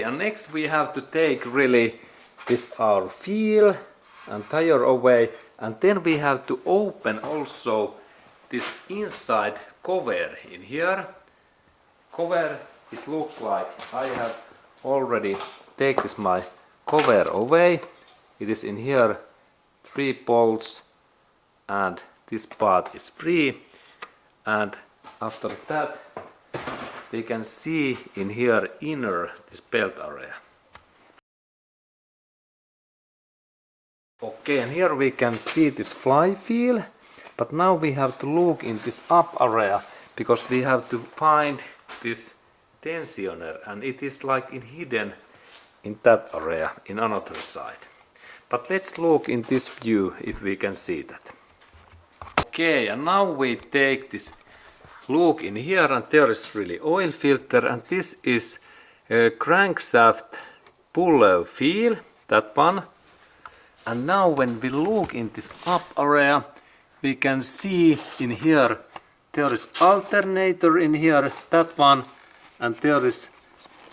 And next we have to take really this our wheel and tire away, and then we have to open also this inside cover in here. Cover, it looks like I have already take this my cover away. It is in here 3 bolts and this part is free, and after that we can see in here inner this belt area. Okay, and here we can see this flywheel, but now we have to look in this up area because we have to find this tensioner, and it is like hidden in that area in another side. But let's look in this view if we can see that. Okay, and now we take this look in here, and there is really oil filter, and this is a crankshaft puller feel, that one. And now when we look in this up area, we can see in here there is alternator in here, that one, and there is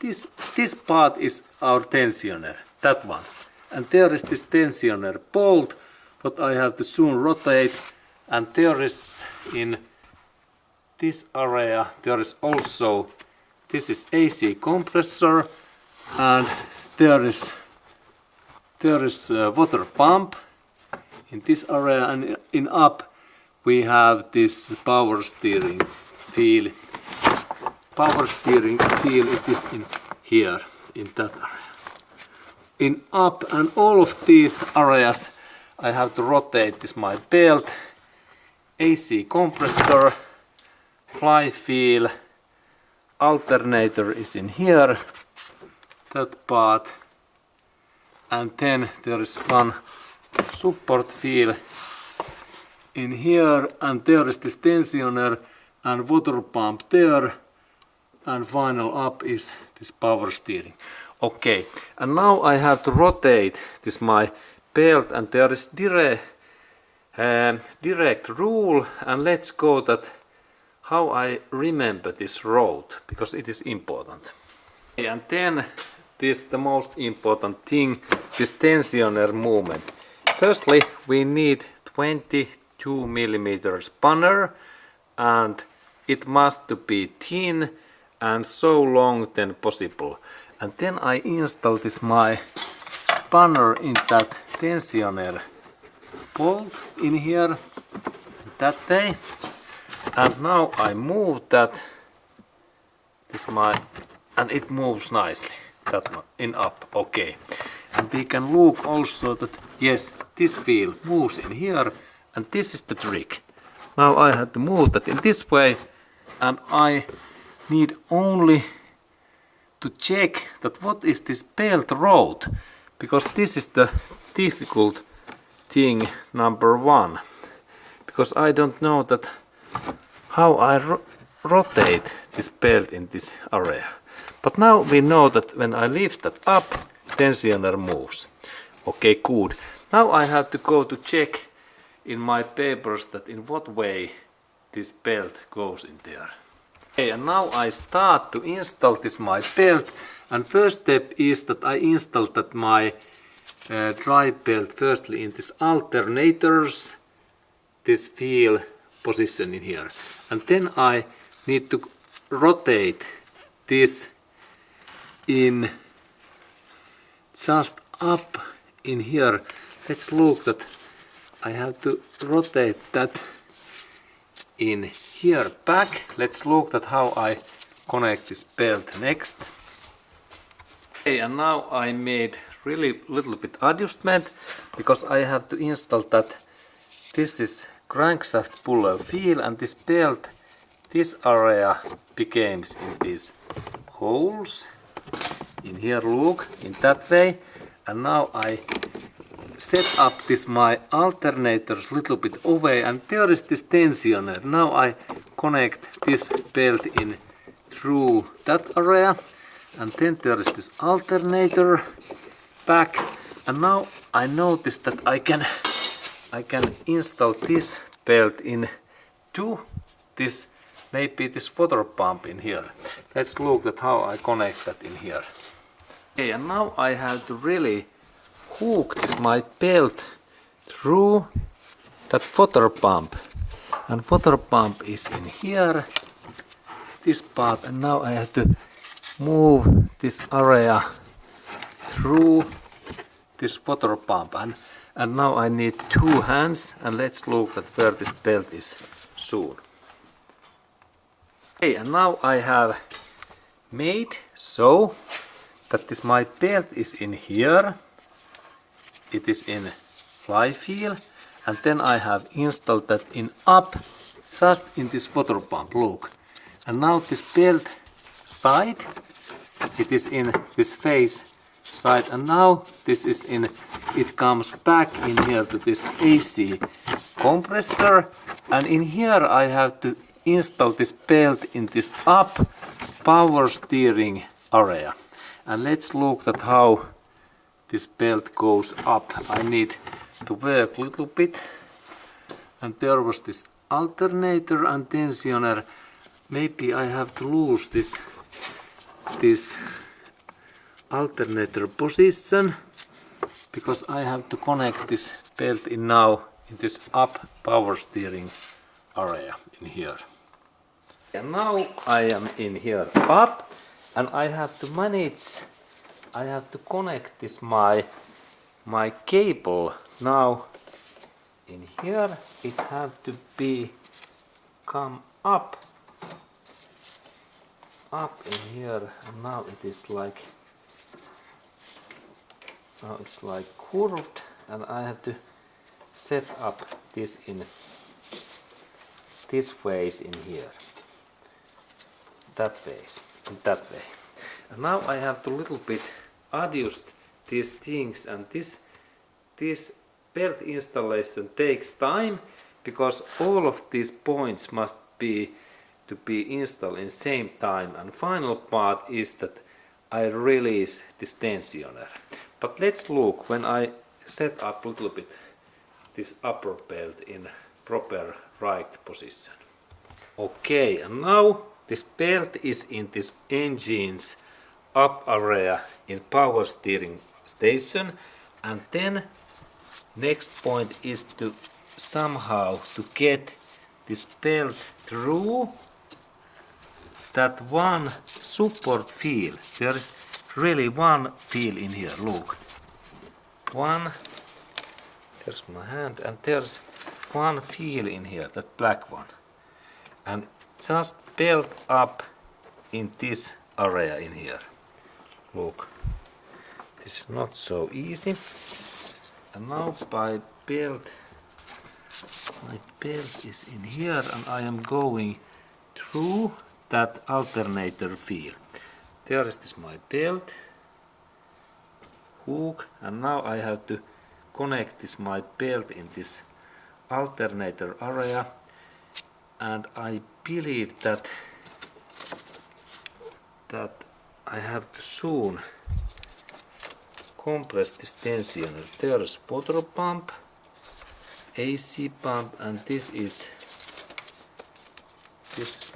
this part is our tensioner, that one. And there is this tensioner bolt, what I have to soon rotate, and there is in this area there is also, this is AC compressor, and there is a water pump in this area, and in up we have this power steering wheel. Power steering wheel, it is in here, in that area. In up and all of these areas I have to rotate this my belt, AC compressor, flywheel, alternator is in here, that part, and then there is one support wheel in here, and there is this tensioner and water pump there, and final up is this power steering. Okay, and now I have to rotate this my belt, and there is direct rule, and let's go that how I remember this road, because it is important. And then this the most important thing, this tensioner movement. Firstly, we need 22 millimeter spanner, and it must be thin and so long then possible. And then I install this my spanner in that tensioner bolt in here, that way. And now I move that, this my, and it moves nicely, that one, in up, okay. And we can look also that, yes, this wheel moves in here, and this is the trick. Now I have to move that in this way, and I need only to check that what is this belt road, because this is the difficult thing number 1, because I don't know that how I rotate this belt in this area. But now we know that when I lift that up, tensioner moves. Okay, good. Now I have to go to check in my papers that in what way this belt goes in there. Okay, and now I start to install this my belt, and first step is that I install that my drive belt firstly in this alternators, this wheel position in here, and then I need to rotate this in just up in here. Let's look that I have to rotate that in here back. Let's look at how I connect this belt next. Okay, and now I made really little bit adjustment, because I have to install that this is crankshaft puller wheel, and this belt, this area becomes in these holes in here, look, in that way. And now I set up this my alternators little bit away, and there is this tensioner. Now I connect this belt in through that area, and then there is this alternator back, and now I notice that I can install this belt in to this, maybe this water pump in here. Let's look at how I connect that in here. Okay, and now I have to really hook this my belt through that water pump. And water pump is in here, this part, and now I have to move this area through this water pump. And now I need 2 hands, and let's look at where this belt is soon. Okay, and now I have made so that this my belt is in here. It is in flywheel, and then I have installed that in up just in this water pump. Look, and now this belt side, it is in this face side, and now this is in, it comes back in here to this AC compressor, and in here I have to install this belt in this up power steering area. And let's look at how this belt goes up. I need to work a little bit, and there was this alternator and tensioner. Maybe I have to lose this alternator position, because I have to connect this belt in now in this up power steering area in here. And now I am in here up, and I have to manage, I have to connect this my cable now in here. It have to be come up in here, and now it is like, now it's like curved, and I have to set up this in this ways in here, that ways, that way. And now I have to little bit adjust these things, and this belt installation takes time, because all of these points must be to be installed in same time, and final part is that I release this tensioner. But let's look when I set up a little bit this upper belt in proper right position. Okay, and now this belt is in this engine's up area in power steering station, and then next point is to somehow to get this belt through that one support fill. There is really one fill in here, look. One, there's my hand, and there's one fill in here, that black one. And just belt up in this area in here. Look, this is not so easy. And now my belt is in here, and I am going through that alternator fill. There is this my belt hook, and now I have to connect this my belt in this alternator area, and I believe that I have to soon compress this tensioner. There is water pump, AC pump, and this is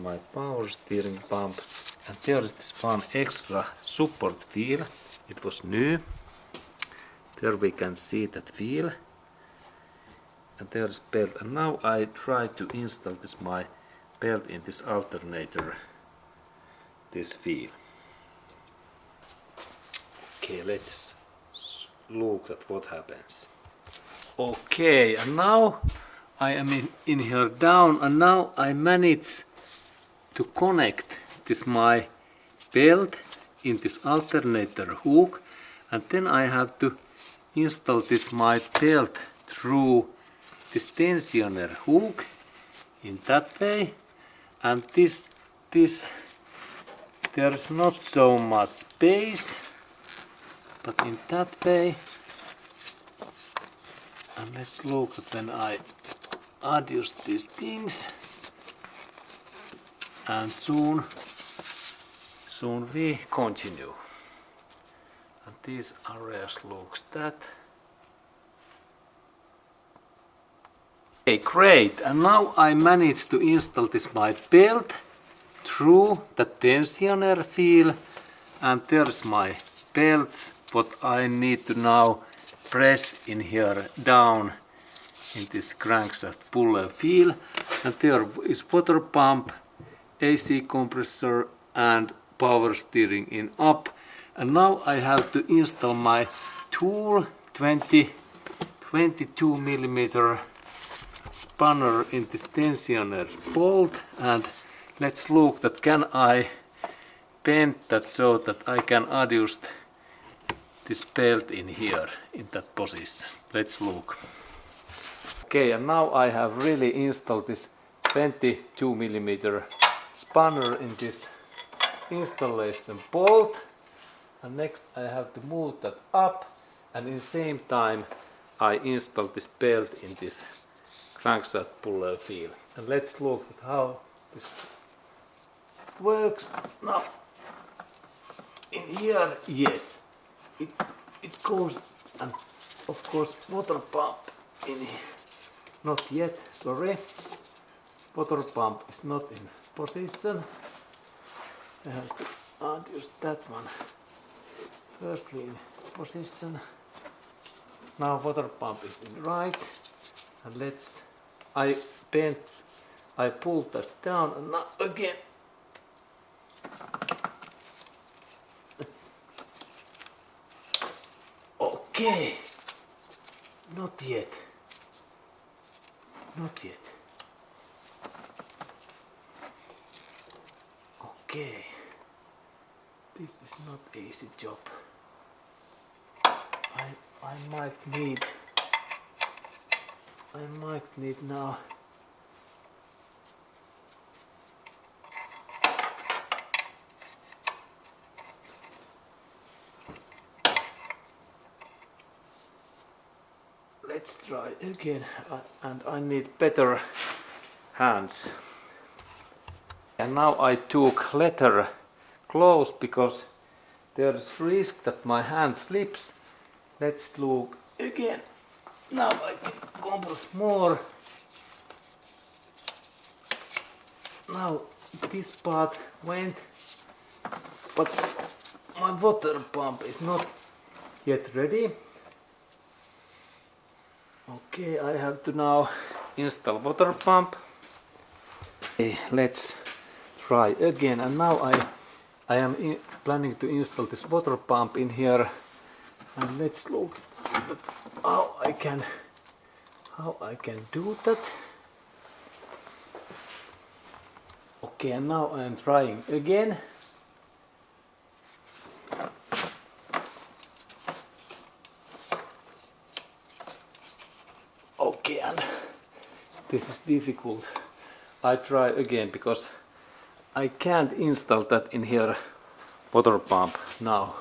my power steering pump, and there is this one extra support wheel. It was new. There we can see that wheel, and there is belt, and now I try to install this my belt in this alternator, this wheel. Okay, let's look at what happens. Okay, and now I am in here down, and now I manage to connect this my belt in this alternator hook, and then I have to install this my belt through this tensioner hook in that way, and this there is not so much space, but in that way. And let's look at when I adjust these things, and soon we continue. And these areas looks that. Okay, great. And now I managed to install this my belt through the tensioner fill, and there's my belts what I need to now press in here down in this crankshaft puller feel, and there is water pump, AC compressor and power steering in up. And now I have to install my tool 22 millimeter spanner in this tensioner's bolt, and let's look that can I bend that so that I can adjust this belt in here in that position. Let's look. Okay, and now I have really installed this 22 millimeter spanner in this installation bolt, and next I have to move that up, and in the same time I install this belt in this crankshaft puller feel. And let's look at how this works. Now in here, yes, it goes, and of course water pump in here. Not yet, sorry. Water pump is not in position. I have to adjust that one firstly in position. Now water pump is in right, and let's I pull that down, and now again. Okay, not yet. Not yet. Okay, this is not easy job. I might need now let's try again, and I need better hands. And now I took leather gloves because there is risk that my hand slips. Let's look again. Now I can compress more. Now this part went, but my water pump is not yet ready. Okay, I have to now install water pump. Okay, let's try again, and now I am planning to install this water pump in here, and let's look at how I can do that. Okay, and now I am trying again. Okay, and this is difficult. I try again because I can't install that in here water pump now.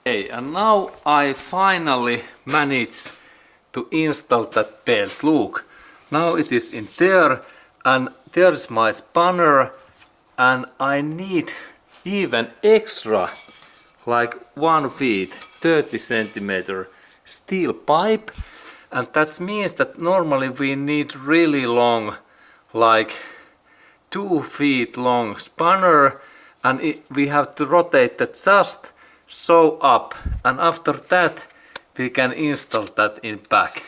Okay, and now I finally managed to install that belt. Look, now it is in there, and there is my spanner, and I need even extra, like 1 feet 30 centimeter steel pipe, and that means that normally we need really long, like 2 feet long spanner, and we have to rotate that just so up, and after that we can install that in back.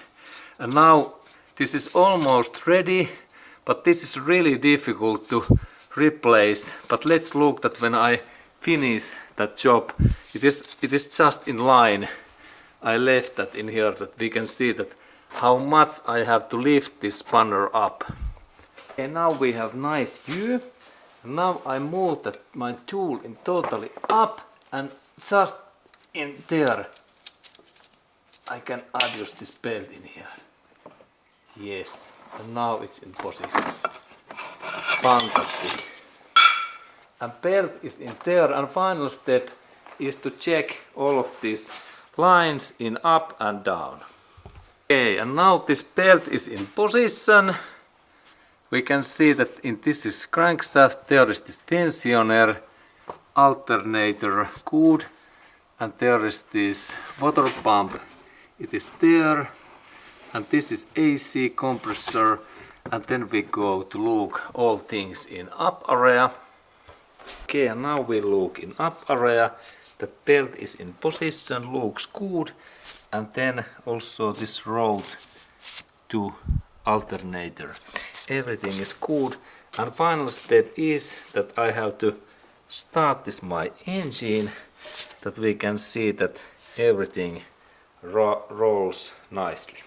And now this is almost ready, but this is really difficult to replace. But let's look that when I finish that job, it is just in line. I left that in here that we can see that how much I have to lift this spanner up. And now we have nice view. Now I move that my tool in totally up, and just in there I can adjust this belt in here. Yes, and now it's in position. Fantastic. And belt is in there, and final step is to check all of these lines in up and down. Okay, and now this belt is in position. We can see that in this is crankshaft, there is this tensioner, alternator, good, and there is this water pump, it is there, and this is AC compressor, and then we go to look all things in up area. Okay, and now we look in up area. that belt is in position, looks good, and then also this road to alternator. Everything is good, and final step is that I have to start this my engine, that we can see that everything rolls nicely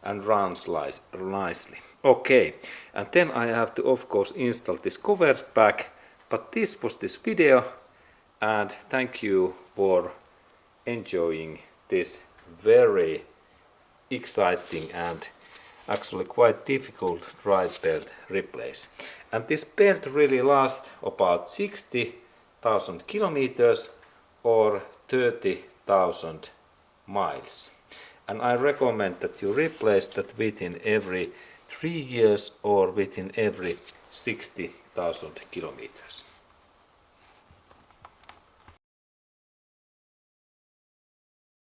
and runs nicely. Okay, and then I have to of course install this covers back, but this was this video, and thank you for enjoying this very exciting and actually quite difficult drive belt replace. And this belt really lasts about 60,000 kilometers or 30,000 miles. And I recommend that you replace that within every 3 years or within every 60,000 kilometers.